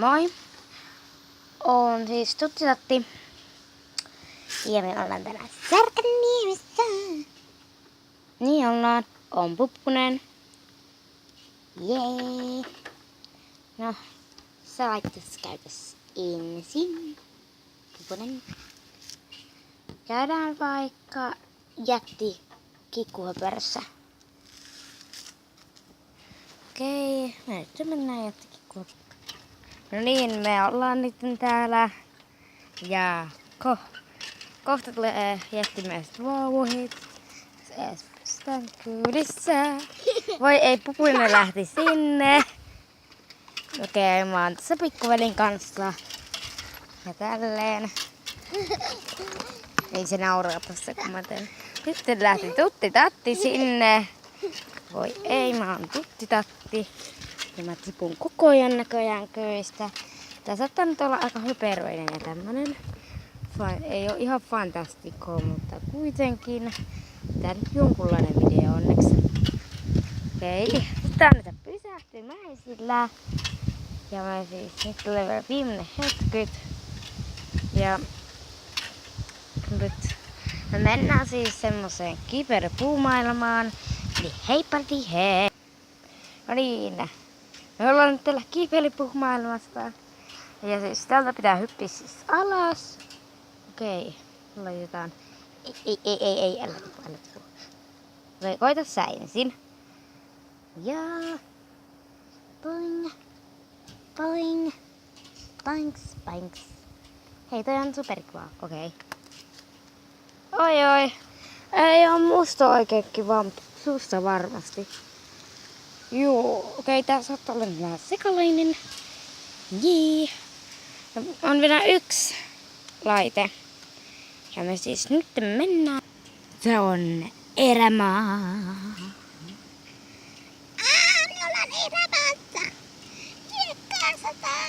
Moi! Oon siis Tutsitatti. Ja me ollaan täällä Särkänniemessä. Niin ollaan. On Puppunen. Jee! No, sä laittais käytös ensin. Puppunen. Käydään vaikka jätti kikkuhöpörässä. Okei, nyt mennään jätti kikkuhöpörässä. No niin, me ollaan nyt täällä. Ja kohta tulee jättimäiset vauvohit. Espestään kyydissä. Voi ei, Pupuinen lähti sinne. Okei, mä oon tässä pikkuvelin kanssa. Ja tälleen. Ei se nauraa tossa kun mä teen. Sitten lähti Tutti-tatti sinne. Voi ei, mä oon Tutti-tatti. Ja mä tipun koko ajan näköjään köystä. Tää saattaa nyt olla aika höperöinen ja tämmönen. Ei oo ihan fantastikoa, mutta kuitenkin. Tää nyt jonkunlainen video onneksi. Okei, nyt annetaan pysähtyä mäisillä. Ja mä siis, nyt tulee vielä viimeinen hetket. Ja nyt me mennään siis semmoseen kiipeilypuumaailmaan. Eli heipalti hei! No niin, me ollaan nyt täällä kiipeilypuumaailmassa. Ja siis täältä pitää hyppiä siis alas. Okei, laitetaan. Ei, älä tipu. Koita sä ensin. Ja boing, boing, banks. Hei, toi on superkiva. Okei. Oi. Ei oo musta oikein kiva, mutta susta varmasti. Joo, okei, tää saattaa olla vähän sekalainen. Jee. On vielä yksi laite. Ja me siis nyt mennään. Se on erämaa. Me ollaan erämaassa. Hiekkaa sataa.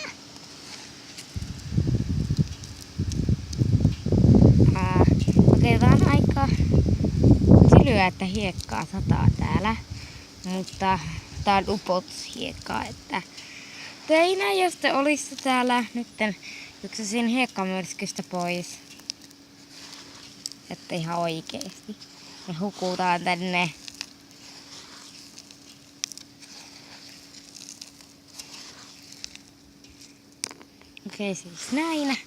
Okei, tää on aika tylyä, että hiekkaa sataa täällä. Mutta tää on upotushiekkaa, että teinä, jos te olisitte täällä nytten yksäsin hiekkamyrskystä pois. Että ihan oikeesti. Me hukutaan tänne. Okei, siis näin.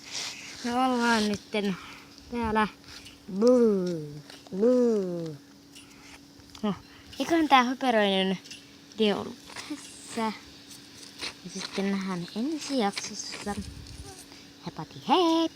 Me ollaan nytten täällä. No, eiköhän tää höperöinen video ollut tässä. Ja sitten nähdään ensi jaksossa. Hepati hei!